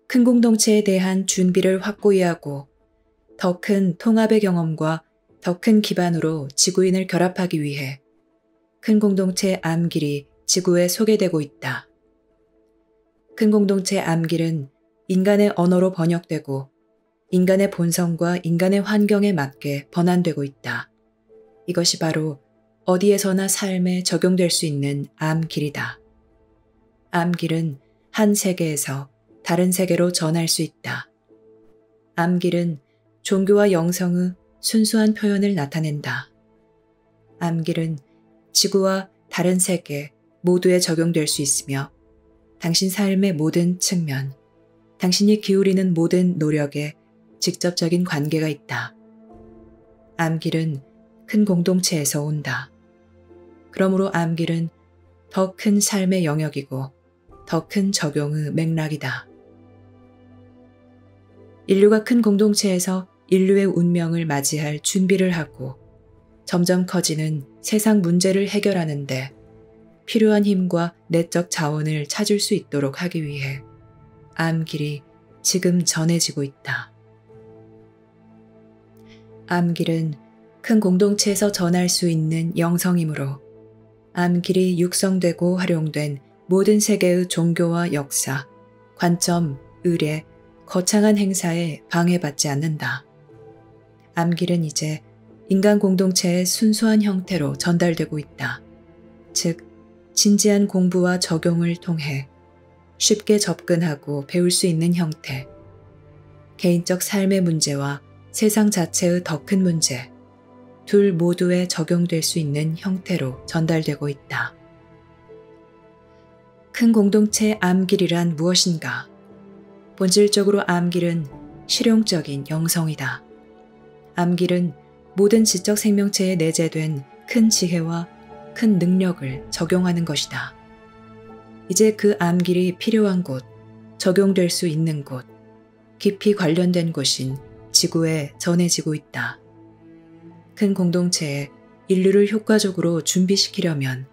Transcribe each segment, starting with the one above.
큰 공동체에 대한 준비를 확고히 하고 더 큰 통합의 경험과 더 큰 기반으로 지구인을 결합하기 위해 큰 공동체 암길이 지구에 소개되고 있다. 큰 공동체 암길은 인간의 언어로 번역되고 인간의 본성과 인간의 환경에 맞게 번안되고 있다. 이것이 바로 어디에서나 삶에 적용될 수 있는 암길이다. 암길은 한 세계에서 다른 세계로 전할 수 있다. 암길은 종교와 영성의 순수한 표현을 나타낸다. 암길은 지구와 다른 세계 모두에 적용될 수 있으며 당신 삶의 모든 측면, 당신이 기울이는 모든 노력에 직접적인 관계가 있다. 암길은 큰 공동체에서 온다. 그러므로 암길은 더 큰 삶의 영역이고 더 큰 적용의 맥락이다. 인류가 큰 공동체에서 인류의 운명을 맞이할 준비를 하고 점점 커지는 세상 문제를 해결하는데 필요한 힘과 내적 자원을 찾을 수 있도록 하기 위해 암길이 지금 전해지고 있다. 암길은 큰 공동체에서 전할 수 있는 영성이므로 암길이 육성되고 활용된 모든 세계의 종교와 역사, 관점, 의례, 거창한 행사에 방해받지 않는다. 암길은 이제 인간 공동체의 순수한 형태로 전달되고 있다. 즉, 진지한 공부와 적용을 통해 쉽게 접근하고 배울 수 있는 형태, 개인적 삶의 문제와 세상 자체의 더 큰 문제, 둘 모두에 적용될 수 있는 형태로 전달되고 있다. 큰 공동체 암길이란 무엇인가? 본질적으로 암길은 실용적인 영성이다. 암길은 모든 지적 생명체에 내재된 큰 지혜와 큰 능력을 적용하는 것이다. 이제 그 암길이 필요한 곳, 적용될 수 있는 곳, 깊이 관련된 곳인 지구에 전해지고 있다. 큰 공동체에 인류를 효과적으로 준비시키려면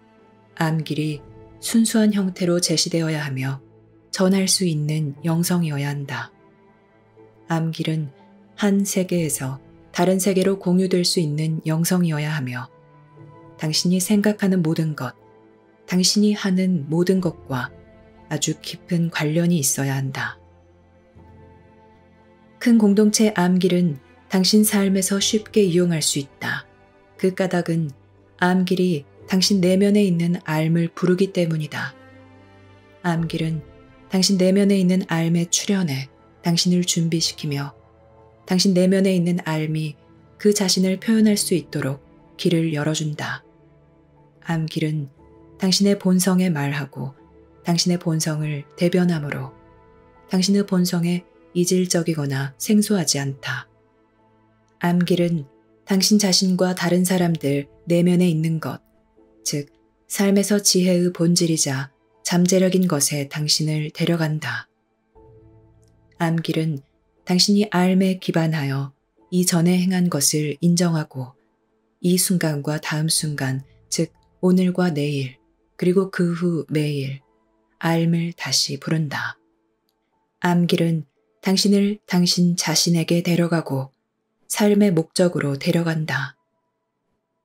암길이 순수한 형태로 제시되어야 하며 전할 수 있는 영성이어야 한다. 암길은 한 세계에서 다른 세계로 공유될 수 있는 영성이어야 하며 당신이 생각하는 모든 것, 당신이 하는 모든 것과 아주 깊은 관련이 있어야 한다. 큰 공동체 암길은 당신 삶에서 쉽게 이용할 수 있다. 그 까닭은 암길이 당신 내면에 있는 알을 부르기 때문이다. 암길은 당신 내면에 있는 알의 출현에 당신을 준비시키며 당신 내면에 있는 알이 그 자신을 표현할 수 있도록 길을 열어준다. 암길은 당신의 본성에 말하고 당신의 본성을 대변함으로 당신의 본성에 이질적이거나 생소하지 않다. 암길은 당신 자신과 다른 사람들 내면에 있는 것, 즉 삶에서 지혜의 본질이자 잠재력인 것에 당신을 데려간다. 암길은 당신이 알에 기반하여 이전에 행한 것을 인정하고 이 순간과 다음 순간, 즉 오늘과 내일, 그리고 그 후 매일 알을 다시 부른다. 암길은 당신을 당신 자신에게 데려가고 삶의 목적으로 데려간다.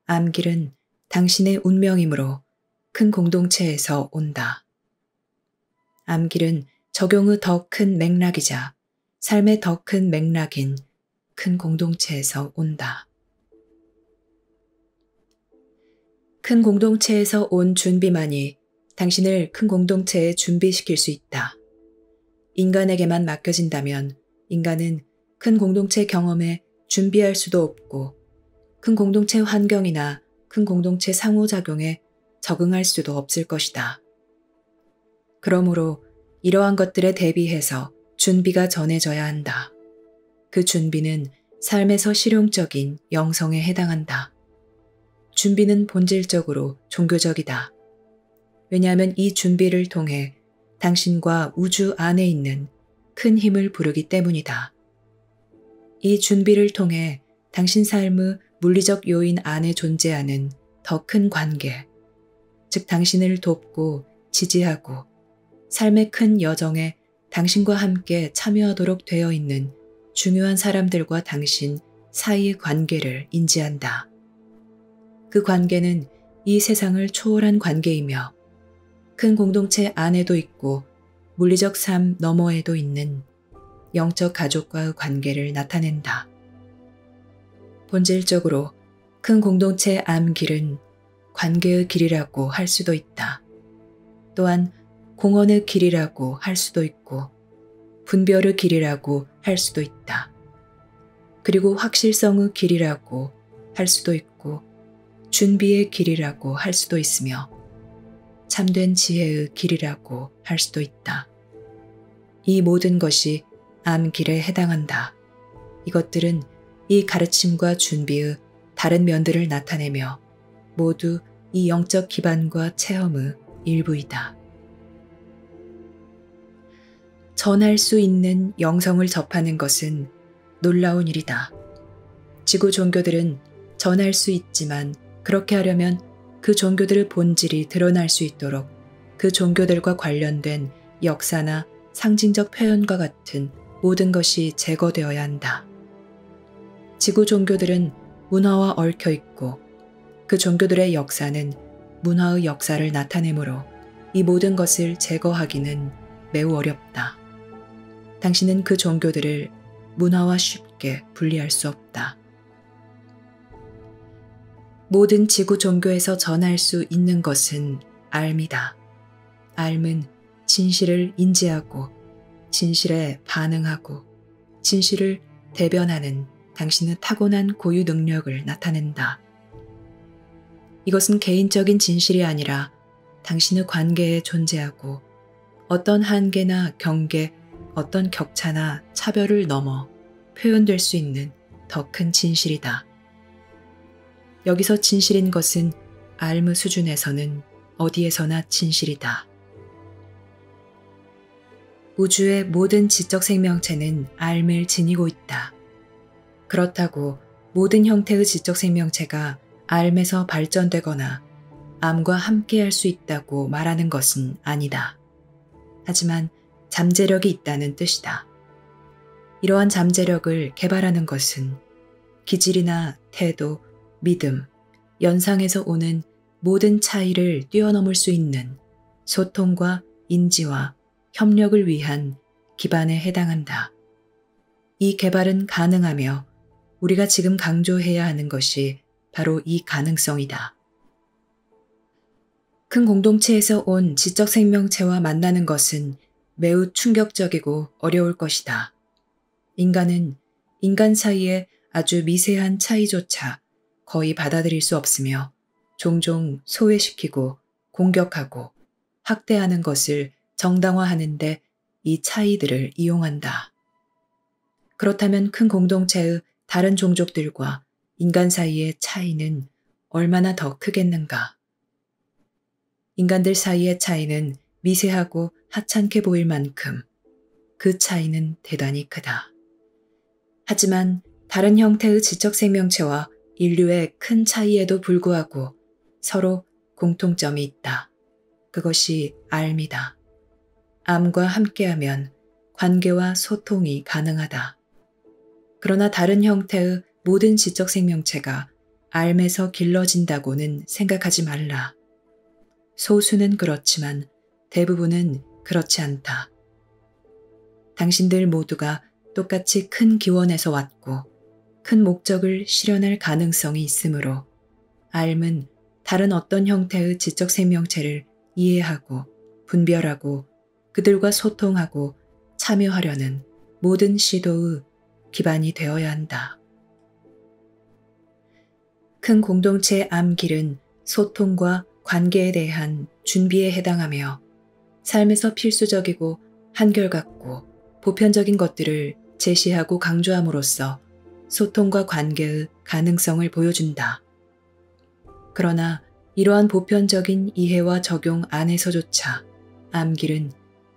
암길은 당신의 운명이므로 큰 공동체에서 온다. 암길은 적용의 더 큰 맥락이자 삶의 더 큰 맥락인 큰 공동체에서 온다. 큰 공동체에서 온 준비만이 당신을 큰 공동체에 준비시킬 수 있다. 인간에게만 맡겨진다면 인간은 큰 공동체 경험에 준비할 수도 없고 큰 공동체 환경이나 큰 공동체 상호작용에 적응할 수도 없을 것이다. 그러므로 이러한 것들에 대비해서 준비가 전해져야 한다. 그 준비는 삶에서 실용적인 영성에 해당한다. 준비는 본질적으로 종교적이다. 왜냐하면 이 준비를 통해 당신과 우주 안에 있는 큰 힘을 부르기 때문이다. 이 준비를 통해 당신 삶의 물리적 요인 안에 존재하는 더 큰 관계, 즉 당신을 돕고 지지하고 삶의 큰 여정에 당신과 함께 참여하도록 되어 있는 중요한 사람들과 당신 사이의 관계를 인지한다. 그 관계는 이 세상을 초월한 관계이며 큰 공동체 안에도 있고 물리적 삶 너머에도 있는 영적 가족과의 관계를 나타낸다. 본질적으로 큰 공동체 암길은 관계의 길이라고 할 수도 있다. 또한 공헌의 길이라고 할 수도 있고 분별의 길이라고 할 수도 있다. 그리고 확실성의 길이라고 할 수도 있고 준비의 길이라고 할 수도 있으며 참된 지혜의 길이라고 할 수도 있다. 이 모든 것이 암길에 해당한다. 이것들은 이 가르침과 준비의 다른 면들을 나타내며 모두 이 영적 기반과 체험의 일부이다. 전할 수 있는 영성을 접하는 것은 놀라운 일이다. 지구 종교들은 전할 수 있지만 그렇게 하려면 그 종교들의 본질이 드러날 수 있도록 그 종교들과 관련된 역사나 상징적 표현과 같은 모든 것이 제거되어야 한다. 지구 종교들은 문화와 얽혀 있고 그 종교들의 역사는 문화의 역사를 나타내므로 이 모든 것을 제거하기는 매우 어렵다. 당신은 그 종교들을 문화와 쉽게 분리할 수 없다. 모든 지구 종교에서 전할 수 있는 것은 알미다. 알은 진실을 인지하고 진실에 반응하고 진실을 대변하는 당신의 타고난 고유 능력을 나타낸다. 이것은 개인적인 진실이 아니라 당신의 관계에 존재하고 어떤 한계나 경계, 어떤 격차나 차별을 넘어 표현될 수 있는 더 큰 진실이다. 여기서 진실인 것은 알의 수준에서는 어디에서나 진실이다. 우주의 모든 지적 생명체는 알을 지니고 있다. 그렇다고 모든 형태의 지적 생명체가 알에서 발전되거나 암과 함께할 수 있다고 말하는 것은 아니다. 하지만 잠재력이 있다는 뜻이다. 이러한 잠재력을 개발하는 것은 기질이나 태도, 믿음, 연상에서 오는 모든 차이를 뛰어넘을 수 있는 소통과 인지와 협력을 위한 기반에 해당한다. 이 개발은 가능하며 우리가 지금 강조해야 하는 것이 바로 이 가능성이다. 큰 공동체에서 온 지적 생명체와 만나는 것은 매우 충격적이고 어려울 것이다. 인간은 인간 사이의 아주 미세한 차이조차 거의 받아들일 수 없으며 종종 소외시키고 공격하고 학대하는 것을 정당화하는데 이 차이들을 이용한다. 그렇다면 큰 공동체의 다른 종족들과 인간 사이의 차이는 얼마나 더 크겠는가? 인간들 사이의 차이는 미세하고 하찮게 보일 만큼 그 차이는 대단히 크다. 하지만 다른 형태의 지적 생명체와 인류의 큰 차이에도 불구하고 서로 공통점이 있다. 그것이 알미다. 암과 함께하면 관계와 소통이 가능하다. 그러나 다른 형태의 모든 지적 생명체가 알에서 길러진다고는 생각하지 말라. 소수는 그렇지만 대부분은 그렇지 않다. 당신들 모두가 똑같이 큰 기원에서 왔고 큰 목적을 실현할 가능성이 있으므로 알은 다른 어떤 형태의 지적 생명체를 이해하고 분별하고 그들과 소통하고 참여하려는 모든 시도의 기반이 되어야 한다. 큰 공동체 암길은 소통과 관계에 대한 준비에 해당하며 삶에서 필수적이고 한결같고 보편적인 것들을 제시하고 강조함으로써 소통과 관계의 가능성을 보여준다. 그러나 이러한 보편적인 이해와 적용 안에서조차 암길은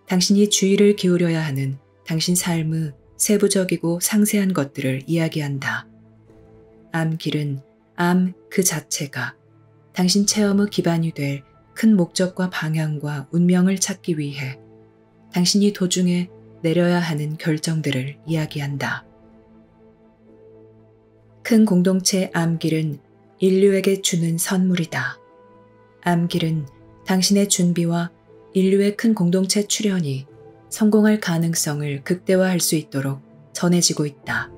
당신이 주의를 기울여야 하는 당신 삶의 세부적이고 상세한 것들을 이야기한다. 암길은 암 그 자체가 당신 체험의 기반이 될 큰 목적과 방향과 운명을 찾기 위해 당신이 도중에 내려야 하는 결정들을 이야기한다. 큰 공동체 암길은 인류에게 주는 선물이다. 암길은 당신의 준비와 인류의 큰 공동체 출현이 성공할 가능성을 극대화할 수 있도록 전해지고 있다.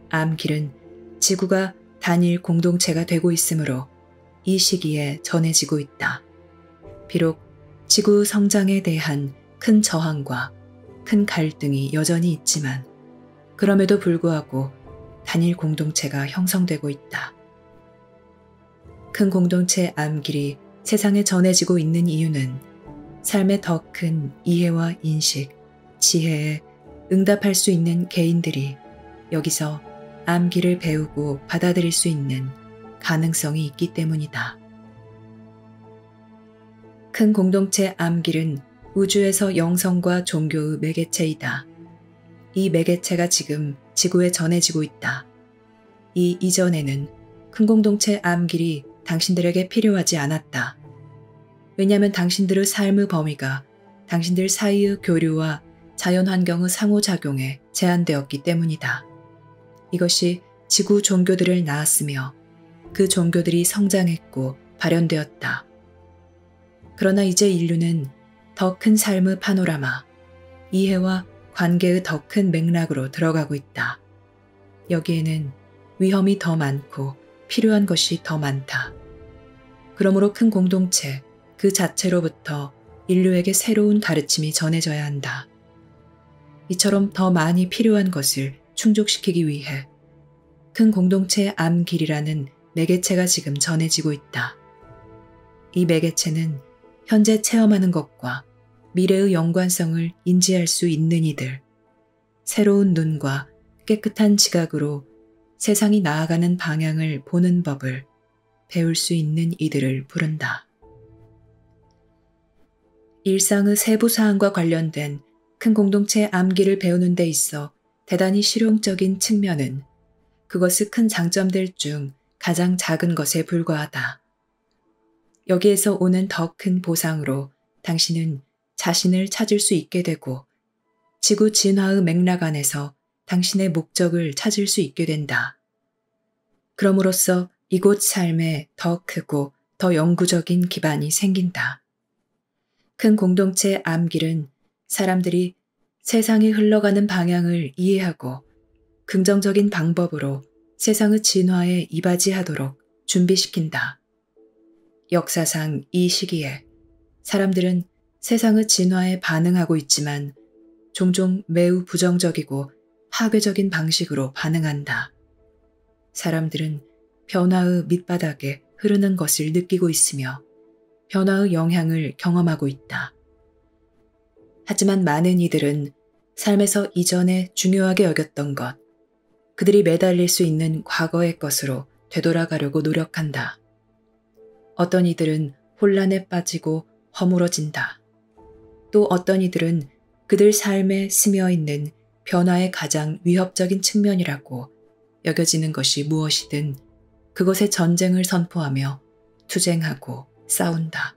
암길은 지구가 단일 공동체가 되고 있으므로 이 시기에 전해지고 있다. 비록 지구 성장에 대한 큰 저항과 큰 갈등이 여전히 있지만 그럼에도 불구하고 단일 공동체가 형성되고 있다. 큰 공동체 암길이 세상에 전해지고 있는 이유는 삶의 더 큰 이해와 인식, 지혜에 응답할 수 있는 개인들이 여기서 암길을 배우고 받아들일 수 있는 가능성이 있기 때문이다. 큰 공동체 암길은 우주에서 영성과 종교의 매개체이다. 이 매개체가 지금 지구에 전해지고 있다. 이 이전에는 큰 공동체 암길이 당신들에게 필요하지 않았다. 왜냐하면 당신들의 삶의 범위가 당신들 사이의 교류와 자연환경의 상호작용에 제한되었기 때문이다. 이것이 지구 종교들을 낳았으며 그 종교들이 성장했고 발현되었다. 그러나 이제 인류는 더 큰 삶의 파노라마, 이해와 관계의 더 큰 맥락으로 들어가고 있다. 여기에는 위험이 더 많고 필요한 것이 더 많다. 그러므로 큰 공동체 그 자체로부터 인류에게 새로운 가르침이 전해져야 한다. 이처럼 더 많이 필요한 것을 충족시키기 위해 큰 공동체 암길이라는 매개체가 지금 전해지고 있다. 이 매개체는 현재 체험하는 것과 미래의 연관성을 인지할 수 있는 이들, 새로운 눈과 깨끗한 지각으로 세상이 나아가는 방향을 보는 법을 배울 수 있는 이들을 부른다. 일상의 세부 사항과 관련된 큰 공동체 암기를 배우는 데 있어 대단히 실용적인 측면은 그것의 큰 장점들 중 가장 작은 것에 불과하다. 여기에서 오는 더 큰 보상으로 당신은 자신을 찾을 수 있게 되고 지구 진화의 맥락 안에서 당신의 목적을 찾을 수 있게 된다. 그럼으로써 이곳 삶에 더 크고 더 영구적인 기반이 생긴다. 큰 공동체 암길은 사람들이 세상이 흘러가는 방향을 이해하고 긍정적인 방법으로 세상의 진화에 이바지하도록 준비시킨다. 역사상 이 시기에 사람들은 세상의 진화에 반응하고 있지만 종종 매우 부정적이고 파괴적인 방식으로 반응한다. 사람들은 변화의 밑바닥에 흐르는 것을 느끼고 있으며 변화의 영향을 경험하고 있다. 하지만 많은 이들은 삶에서 이전에 중요하게 여겼던 것, 그들이 매달릴 수 있는 과거의 것으로 되돌아가려고 노력한다. 어떤 이들은 혼란에 빠지고 허물어진다. 또 어떤 이들은 그들 삶에 스며있는 변화의 가장 위협적인 측면이라고 여겨지는 것이 무엇이든 그것에 전쟁을 선포하며 투쟁하고 싸운다.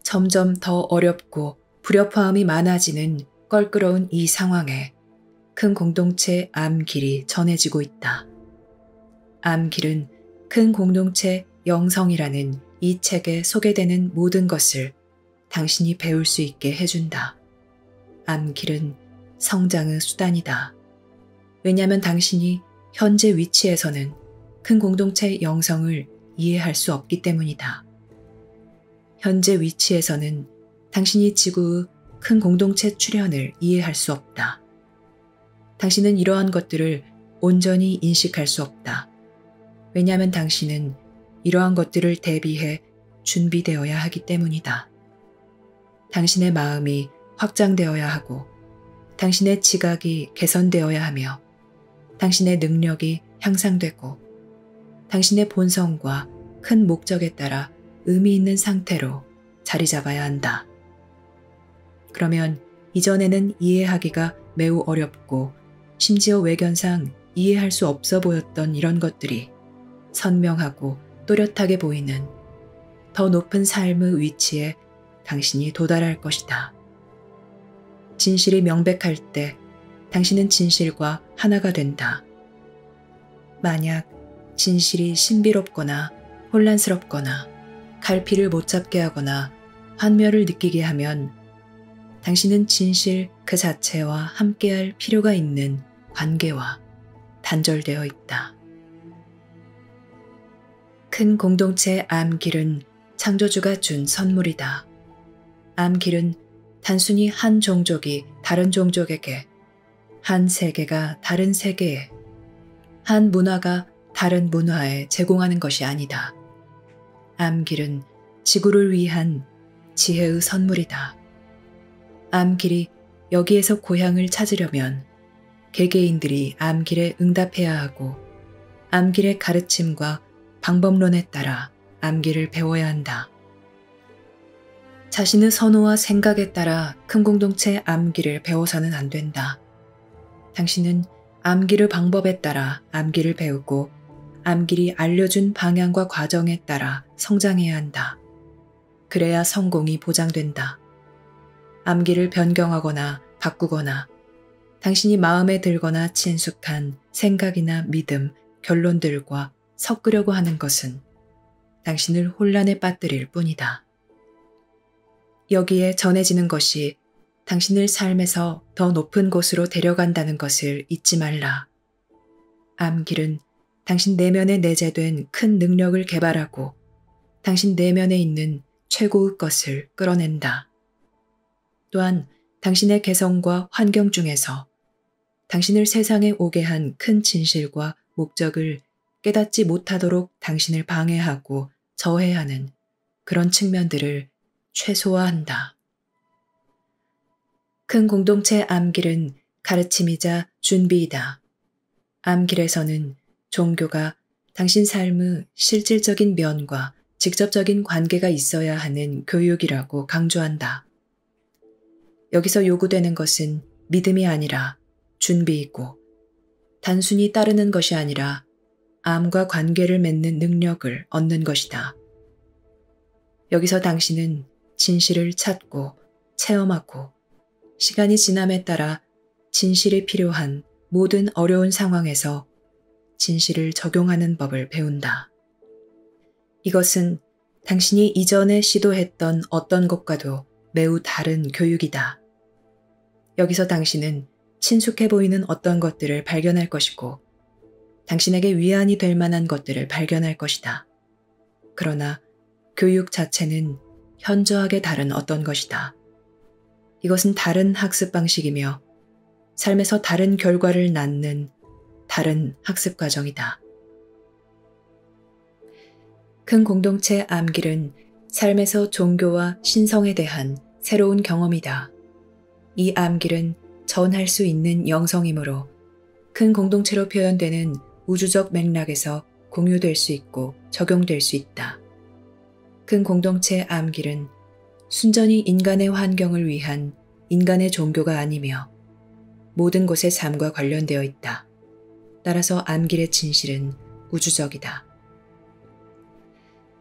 점점 더 어렵고 불협화음이 많아지는 껄끄러운 이 상황에 큰 공동체 암길이 전해지고 있다. 암길은 큰 공동체 영성이라는 이 책에 소개되는 모든 것을 당신이 배울 수 있게 해준다. 암길은 성장의 수단이다. 왜냐하면 당신이 현재 위치에서는 큰 공동체 영성을 이해할 수 없기 때문이다. 현재 위치에서는 당신이 지구의 큰 공동체 출현을 이해할 수 없다. 당신은 이러한 것들을 온전히 인식할 수 없다. 왜냐하면 당신은 이러한 것들을 대비해 준비되어야 하기 때문이다. 당신의 마음이 확장되어야 하고 당신의 지각이 개선되어야 하며 당신의 능력이 향상되고 당신의 본성과 큰 목적에 따라 의미 있는 상태로 자리 잡아야 한다. 그러면 이전에는 이해하기가 매우 어렵고 심지어 외견상 이해할 수 없어 보였던 이런 것들이 선명하고 또렷하게 보이는 더 높은 삶의 위치에 당신이 도달할 것이다. 진실이 명백할 때 당신은 진실과 하나가 된다. 만약 진실이 신비롭거나 혼란스럽거나 갈피를 못 잡게 하거나 환멸을 느끼게 하면 당신은 진실 그 자체와 함께할 필요가 있는 관계와 단절되어 있다. 큰 공동체 암길은 창조주가 준 선물이다. 암길은 단순히 한 종족이 다른 종족에게, 한 세계가 다른 세계에, 한 문화가 다른 문화에 제공하는 것이 아니다. 암길은 지구를 위한 지혜의 선물이다. 암길이 여기에서 고향을 찾으려면 개개인들이 암길에 응답해야 하고 암길의 가르침과 방법론에 따라 암길을 배워야 한다. 자신의 선호와 생각에 따라 큰 공동체 암길을 배워서는 안 된다. 당신은 암길의 방법에 따라 암길을 배우고 암길이 알려준 방향과 과정에 따라 성장해야 한다. 그래야 성공이 보장된다. 암길을 변경하거나 바꾸거나 당신이 마음에 들거나 친숙한 생각이나 믿음, 결론들과 섞으려고 하는 것은 당신을 혼란에 빠뜨릴 뿐이다. 여기에 전해지는 것이 당신을 삶에서 더 높은 곳으로 데려간다는 것을 잊지 말라. 암길은 당신 내면에 내재된 큰 능력을 개발하고 당신 내면에 있는 최고의 것을 끌어낸다. 또한 당신의 개성과 환경 중에서 당신을 세상에 오게 한 큰 진실과 목적을 깨닫지 못하도록 당신을 방해하고 저해하는 그런 측면들을 최소화한다. 큰 공동체 암길은 가르침이자 준비이다. 암길에서는 종교가 당신 삶의 실질적인 면과 직접적인 관계가 있어야 하는 교육이라고 강조한다. 여기서 요구되는 것은 믿음이 아니라 준비이고 단순히 따르는 것이 아니라 암과 관계를 맺는 능력을 얻는 것이다. 여기서 당신은 진실을 찾고 체험하고 시간이 지남에 따라 진실이 필요한 모든 어려운 상황에서 진실을 적용하는 법을 배운다. 이것은 당신이 이전에 시도했던 어떤 것과도 매우 다른 교육이다. 여기서 당신은 친숙해 보이는 어떤 것들을 발견할 것이고 당신에게 위안이 될 만한 것들을 발견할 것이다. 그러나 교육 자체는 현저하게 다른 어떤 것이다. 이것은 다른 학습 방식이며 삶에서 다른 결과를 낳는 다른 학습 과정이다. 큰 공동체 암길은 삶에서 종교와 신성에 대한 새로운 경험이다. 이 암길은 전할 수 있는 영성이므로 큰 공동체로 표현되는 우주적 맥락에서 공유될 수 있고 적용될 수 있다. 큰 공동체 암길은 순전히 인간의 환경을 위한 인간의 종교가 아니며 모든 곳의 삶과 관련되어 있다. 따라서 암길의 진실은 우주적이다.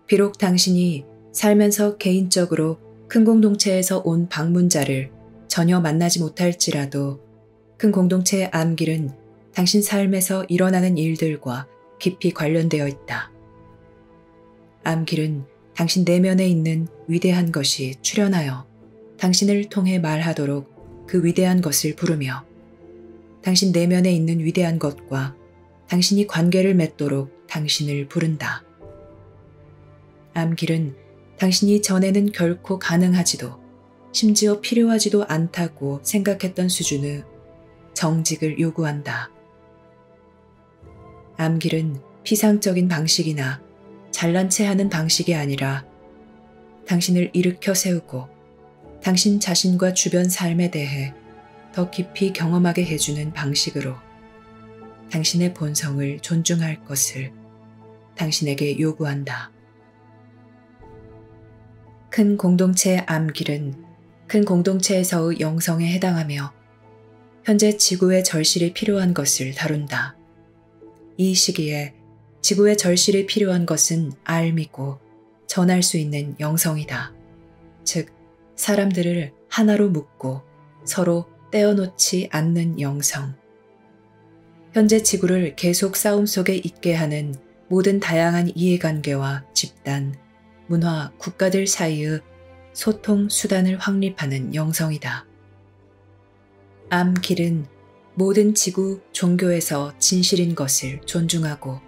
비록 당신이 살면서 개인적으로 큰 공동체에서 온 방문자를 전혀 만나지 못할지라도 큰 공동체의 암길은 당신 삶에서 일어나는 일들과 깊이 관련되어 있다. 암길은 당신 내면에 있는 위대한 것이 출현하여 당신을 통해 말하도록 그 위대한 것을 부르며 당신 내면에 있는 위대한 것과 당신이 관계를 맺도록 당신을 부른다. 암길은 당신이 전에는 결코 가능하지도 심지어 필요하지도 않다고 생각했던 수준의 정직을 요구한다. 암길은 피상적인 방식이나 잘난 체 하는 방식이 아니라 당신을 일으켜 세우고 당신 자신과 주변 삶에 대해 더 깊이 경험하게 해주는 방식으로 당신의 본성을 존중할 것을 당신에게 요구한다. 큰 공동체의 암길은 큰 공동체에서의 영성에 해당하며 현재 지구의 절실히 필요한 것을 다룬다. 이 시기에 지구의 절실히 필요한 것은 알미고 전할 수 있는 영성이다. 즉, 사람들을 하나로 묶고 서로 떼어놓지 않는 영성. 현재 지구를 계속 싸움 속에 있게 하는 모든 다양한 이해관계와 집단, 문화, 국가들 사이의 소통 수단을 확립하는 영성이다. 암길은 모든 지구 종교에서 진실인 것을 존중하고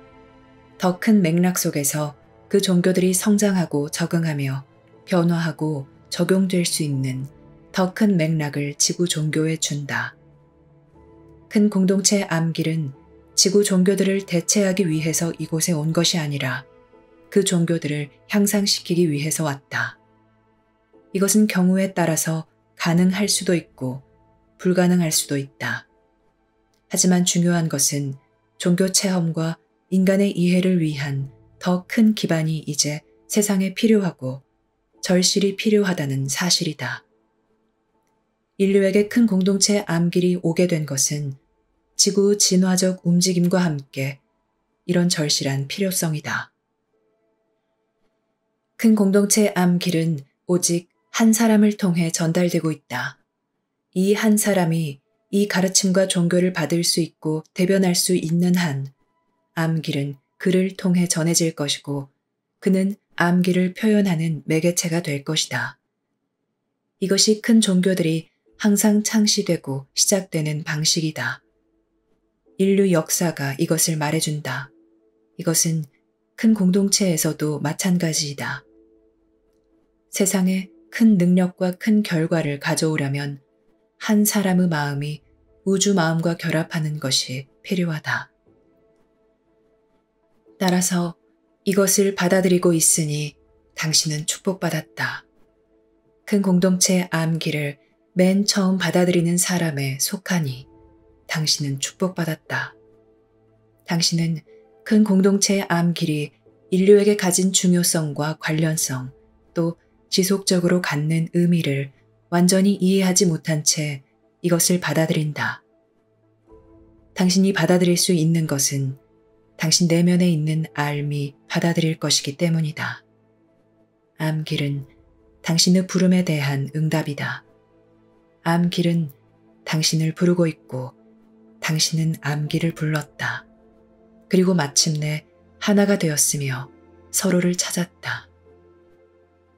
더 큰 맥락 속에서 그 종교들이 성장하고 적응하며 변화하고 적용될 수 있는 더 큰 맥락을 지구 종교에 준다. 큰 공동체 암길은 지구 종교들을 대체하기 위해서 이곳에 온 것이 아니라 그 종교들을 향상시키기 위해서 왔다. 이것은 경우에 따라서 가능할 수도 있고 불가능할 수도 있다. 하지만 중요한 것은 종교 체험과 인간의 이해를 위한 더 큰 기반이 이제 세상에 필요하고 절실히 필요하다는 사실이다. 인류에게 큰 공동체 암길이 오게 된 것은 지구 진화적 움직임과 함께 이런 절실한 필요성이다. 큰 공동체 암길은 오직 한 사람을 통해 전달되고 있다. 이 한 사람이 이 가르침과 종교를 받을 수 있고 대변할 수 있는 한 암길은 그를 통해 전해질 것이고 그는 암길을 표현하는 매개체가 될 것이다. 이것이 큰 종교들이 항상 창시되고 시작되는 방식이다. 인류 역사가 이것을 말해준다. 이것은 큰 공동체에서도 마찬가지이다. 세상에 큰 능력과 큰 결과를 가져오려면 한 사람의 마음이 우주 마음과 결합하는 것이 필요하다. 따라서 이것을 받아들이고 있으니 당신은 축복받았다. 큰 공동체 암기를 맨 처음 받아들이는 사람에 속하니 당신은 축복받았다. 당신은 큰 공동체의 암길이 인류에게 가진 중요성과 관련성 또 지속적으로 갖는 의미를 완전히 이해하지 못한 채 이것을 받아들인다. 당신이 받아들일 수 있는 것은 당신 내면에 있는 알미 받아들일 것이기 때문이다. 암길은 당신의 부름에 대한 응답이다. 암길은 당신을 부르고 있고 당신은 암길을 불렀다. 그리고 마침내 하나가 되었으며 서로를 찾았다.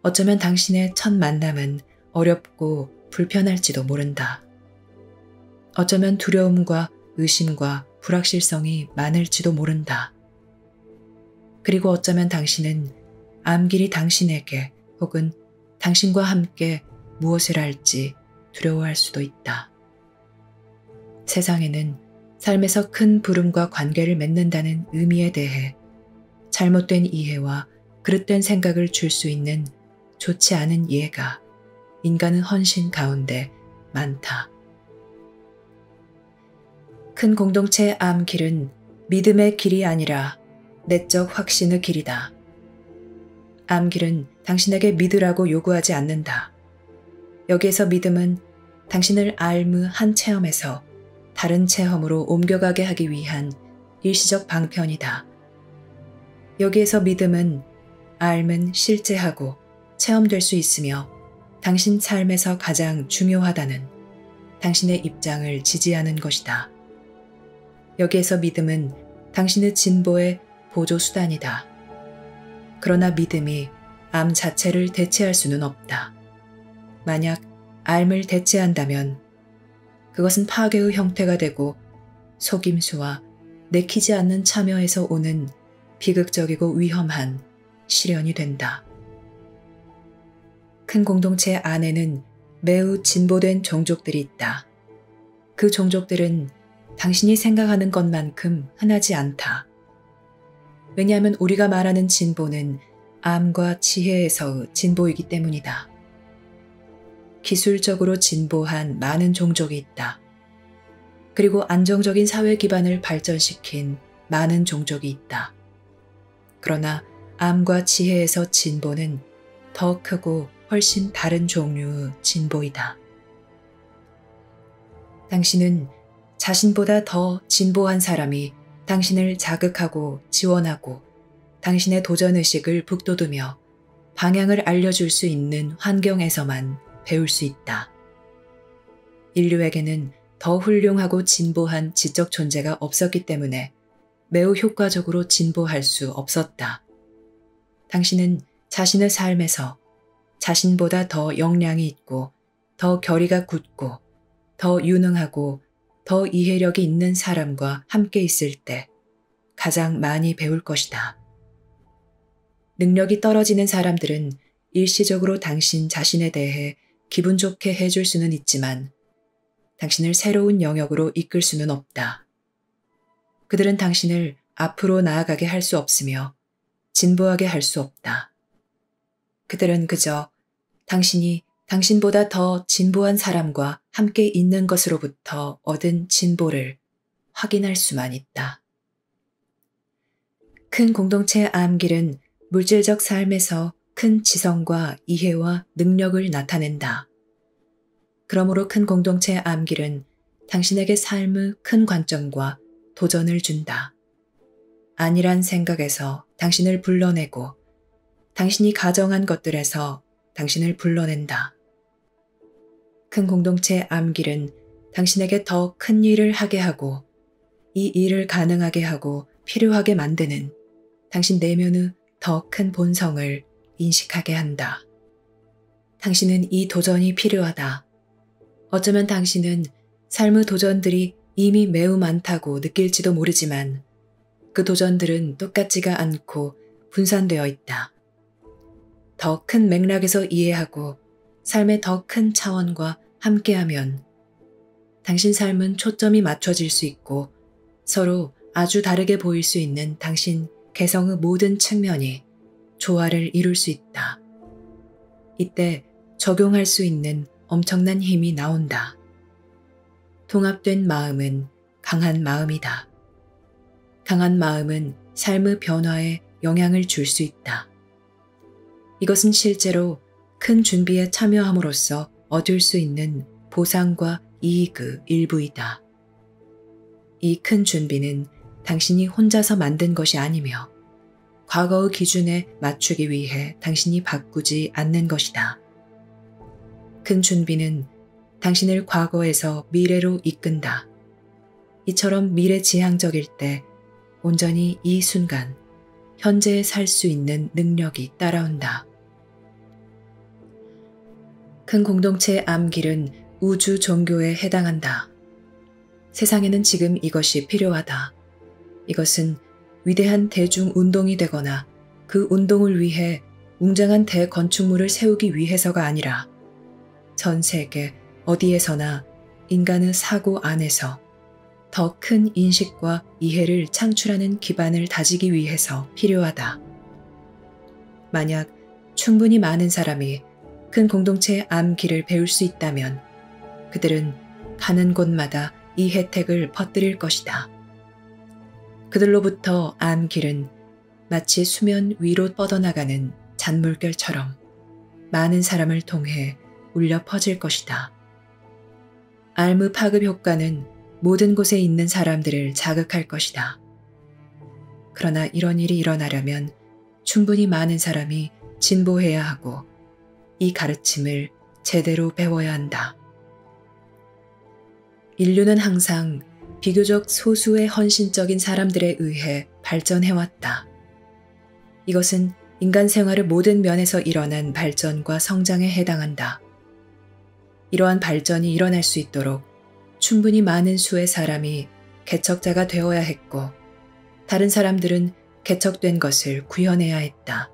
어쩌면 당신의 첫 만남은 어렵고 불편할지도 모른다. 어쩌면 두려움과 의심과 불확실성이 많을지도 모른다. 그리고 어쩌면 당신은 암길이 당신에게 혹은 당신과 함께 무엇을 할지 두려워할 수도 있다. 세상에는 삶에서 큰 부름과 관계를 맺는다는 의미에 대해 잘못된 이해와 그릇된 생각을 줄 수 있는 좋지 않은 이해가 인간의 헌신 가운데 많다. 큰 공동체 암길은 믿음의 길이 아니라 내적 확신의 길이다. 암길은 당신에게 믿으라고 요구하지 않는다. 여기에서 믿음은 당신을 알무 한 체험에서 다른 체험으로 옮겨가게 하기 위한 일시적 방편이다. 여기에서 믿음은 알은 실제하고 체험될 수 있으며 당신 삶에서 가장 중요하다는 당신의 입장을 지지하는 것이다. 여기에서 믿음은 당신의 진보의 보조수단이다. 그러나 믿음이 암 자체를 대체할 수는 없다. 만약 암을 대체한다면 그것은 파괴의 형태가 되고 속임수와 내키지 않는 참여에서 오는 비극적이고 위험한 시련이 된다. 큰 공동체 안에는 매우 진보된 종족들이 있다. 그 종족들은 당신이 생각하는 것만큼 흔하지 않다. 왜냐하면 우리가 말하는 진보는 암과 지혜에서의 진보이기 때문이다. 기술적으로 진보한 많은 종족이 있다. 그리고 안정적인 사회 기반을 발전시킨 많은 종족이 있다. 그러나 암과 지혜에서 진보는 더 크고 훨씬 다른 종류의 진보이다. 당신은 자신보다 더 진보한 사람이 당신을 자극하고 지원하고 당신의 도전의식을 북돋우며 방향을 알려줄 수 있는 환경에서만 배울 수 있다. 인류에게는 더 훌륭하고 진보한 지적 존재가 없었기 때문에 매우 효과적으로 진보할 수 없었다. 당신은 자신의 삶에서 자신보다 더 역량이 있고 더 결의가 굳고 더 유능하고 더 이해력이 있는 사람과 함께 있을 때 가장 많이 배울 것이다. 능력이 떨어지는 사람들은 일시적으로 당신 자신에 대해 기분 좋게 해줄 수는 있지만 당신을 새로운 영역으로 이끌 수는 없다. 그들은 당신을 앞으로 나아가게 할 수 없으며 진보하게 할 수 없다. 그들은 그저 당신이 당신보다 더 진보한 사람과 함께 있는 것으로부터 얻은 진보를 확인할 수만 있다. 큰 공동체의 암길은 물질적 삶에서 큰 지성과 이해와 능력을 나타낸다. 그러므로 큰 공동체의 암길은 당신에게 삶의 큰 관점과 도전을 준다. 아니란 생각에서 당신을 불러내고 당신이 가정한 것들에서 당신을 불러낸다. 큰 공동체의 암길은 당신에게 더 큰 일을 하게 하고 이 일을 가능하게 하고 필요하게 만드는 당신 내면의 더 큰 본성을 인식하게 한다. 당신은 이 도전이 필요하다. 어쩌면 당신은 삶의 도전들이 이미 매우 많다고 느낄지도 모르지만 그 도전들은 똑같지가 않고 분산되어 있다. 더 큰 맥락에서 이해하고 삶의 더 큰 차원과 함께하면 당신 삶은 초점이 맞춰질 수 있고 서로 아주 다르게 보일 수 있는 당신 개성의 모든 측면이 조화를 이룰 수 있다. 이때 적용할 수 있는 엄청난 힘이 나온다. 통합된 마음은 강한 마음이다. 강한 마음은 삶의 변화에 영향을 줄 수 있다. 이것은 실제로 큰 준비에 참여함으로써 얻을 수 있는 보상과 이익의 일부이다. 이 큰 준비는 당신이 혼자서 만든 것이 아니며 과거의 기준에 맞추기 위해 당신이 바꾸지 않는 것이다. 큰 준비는 당신을 과거에서 미래로 이끈다. 이처럼 미래지향적일 때 온전히 이 순간, 현재에 살 수 있는 능력이 따라온다. 큰 공동체의 암길은 우주 종교에 해당한다. 세상에는 지금 이것이 필요하다. 이것은 위대한 대중운동이 되거나 그 운동을 위해 웅장한 대건축물을 세우기 위해서가 아니라 전 세계 어디에서나 인간의 사고 안에서 더 큰 인식과 이해를 창출하는 기반을 다지기 위해서 필요하다. 만약 충분히 많은 사람이 큰 공동체의 암길을 배울 수 있다면 그들은 가는 곳마다 이 혜택을 퍼뜨릴 것이다. 그들로부터 암길은 마치 수면 위로 뻗어나가는 잔물결처럼 많은 사람을 통해 울려 퍼질 것이다. 알무 파급 효과는 모든 곳에 있는 사람들을 자극할 것이다. 그러나 이런 일이 일어나려면 충분히 많은 사람이 진보해야 하고 이 가르침을 제대로 배워야 한다. 인류는 항상 비교적 소수의 헌신적인 사람들에 의해 발전해왔다. 이것은 인간 생활의 모든 면에서 일어난 발전과 성장에 해당한다. 이러한 발전이 일어날 수 있도록 충분히 많은 수의 사람이 개척자가 되어야 했고 다른 사람들은 개척된 것을 구현해야 했다.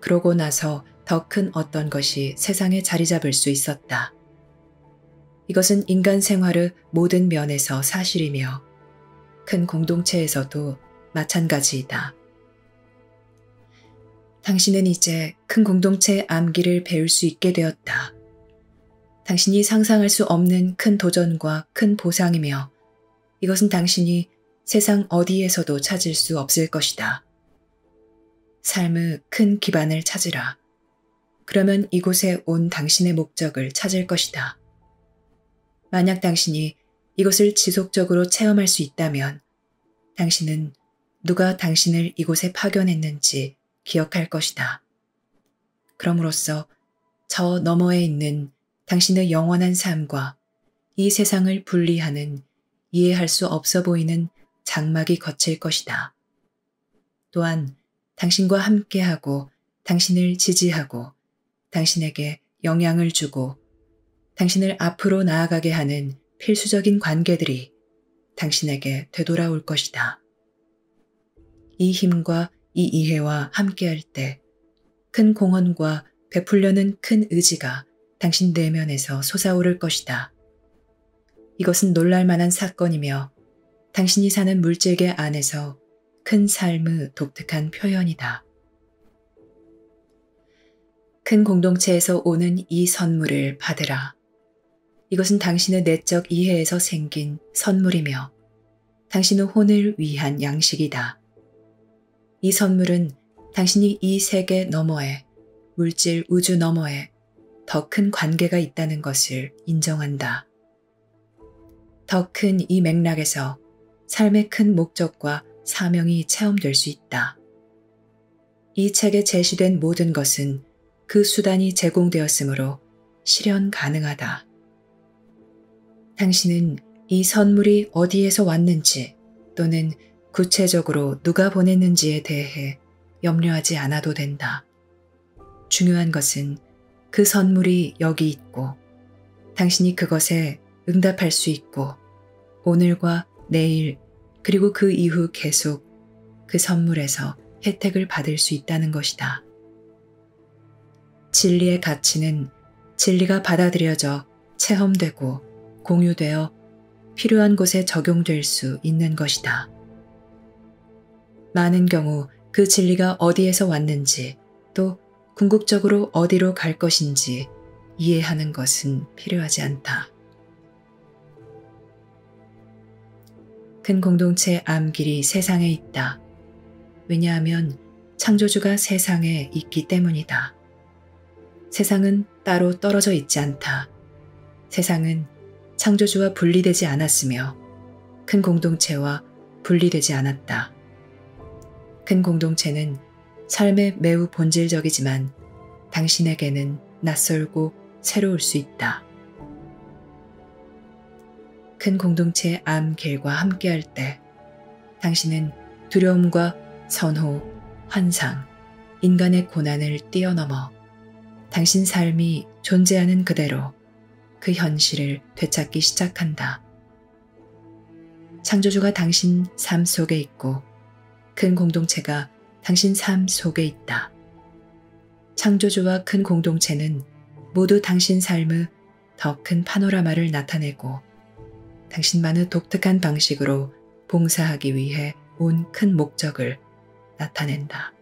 그러고 나서 더 큰 어떤 것이 세상에 자리 잡을 수 있었다. 이것은 인간 생활의 모든 면에서 사실이며 큰 공동체에서도 마찬가지이다. 당신은 이제 큰 공동체의 암기를 배울 수 있게 되었다. 당신이 상상할 수 없는 큰 도전과 큰 보상이며 이것은 당신이 세상 어디에서도 찾을 수 없을 것이다. 삶의 큰 기반을 찾으라. 그러면 이곳에 온 당신의 목적을 찾을 것이다. 만약 당신이 이것을 지속적으로 체험할 수 있다면 당신은 누가 당신을 이곳에 파견했는지 기억할 것이다. 그럼으로써 저 너머에 있는 당신의 영원한 삶과 이 세상을 분리하는 이해할 수 없어 보이는 장막이 거칠 것이다. 또한 당신과 함께하고 당신을 지지하고 당신에게 영향을 주고 당신을 앞으로 나아가게 하는 필수적인 관계들이 당신에게 되돌아올 것이다. 이 힘과 이 이해와 함께할 때 큰 공헌과 베풀려는 큰 의지가 당신 내면에서 솟아오를 것이다. 이것은 놀랄만한 사건이며 당신이 사는 물질계 안에서 큰 삶의 독특한 표현이다. 큰 공동체에서 오는 이 선물을 받으라. 이것은 당신의 내적 이해에서 생긴 선물이며 당신의 혼을 위한 양식이다. 이 선물은 당신이 이 세계 너머에, 물질 우주 너머에 더 큰 관계가 있다는 것을 인정한다. 더 큰 이 맥락에서 삶의 큰 목적과 사명이 체험될 수 있다. 이 책에 제시된 모든 것은 그 수단이 제공되었으므로 실현 가능하다. 당신은 이 선물이 어디에서 왔는지 또는 구체적으로 누가 보냈는지에 대해 염려하지 않아도 된다. 중요한 것은 그 선물이 여기 있고 당신이 그것에 응답할 수 있고 오늘과 내일 그리고 그 이후 계속 그 선물에서 혜택을 받을 수 있다는 것이다. 진리의 가치는 진리가 받아들여져 체험되고 공유되어 필요한 곳에 적용될 수 있는 것이다. 많은 경우 그 진리가 어디에서 왔는지 또 궁극적으로 어디로 갈 것인지 이해하는 것은 필요하지 않다. 큰 공동체 암길이 세상에 있다. 왜냐하면 창조주가 세상에 있기 때문이다. 세상은 따로 떨어져 있지 않다. 세상은 창조주와 분리되지 않았으며 큰 공동체와 분리되지 않았다. 큰 공동체는 삶의 매우 본질적이지만 당신에게는 낯설고 새로울 수 있다. 큰 공동체 암길과 함께할 때 당신은 두려움과 선호, 환상, 인간의 고난을 뛰어넘어 당신 삶이 존재하는 그대로 그 현실을 되찾기 시작한다. 창조주가 당신 삶 속에 있고 큰 공동체가 당신 삶 속에 있다. 창조주와 큰 공동체는 모두 당신 삶의 더 큰 파노라마를 나타내고 당신만의 독특한 방식으로 봉사하기 위해 온 큰 목적을 나타낸다.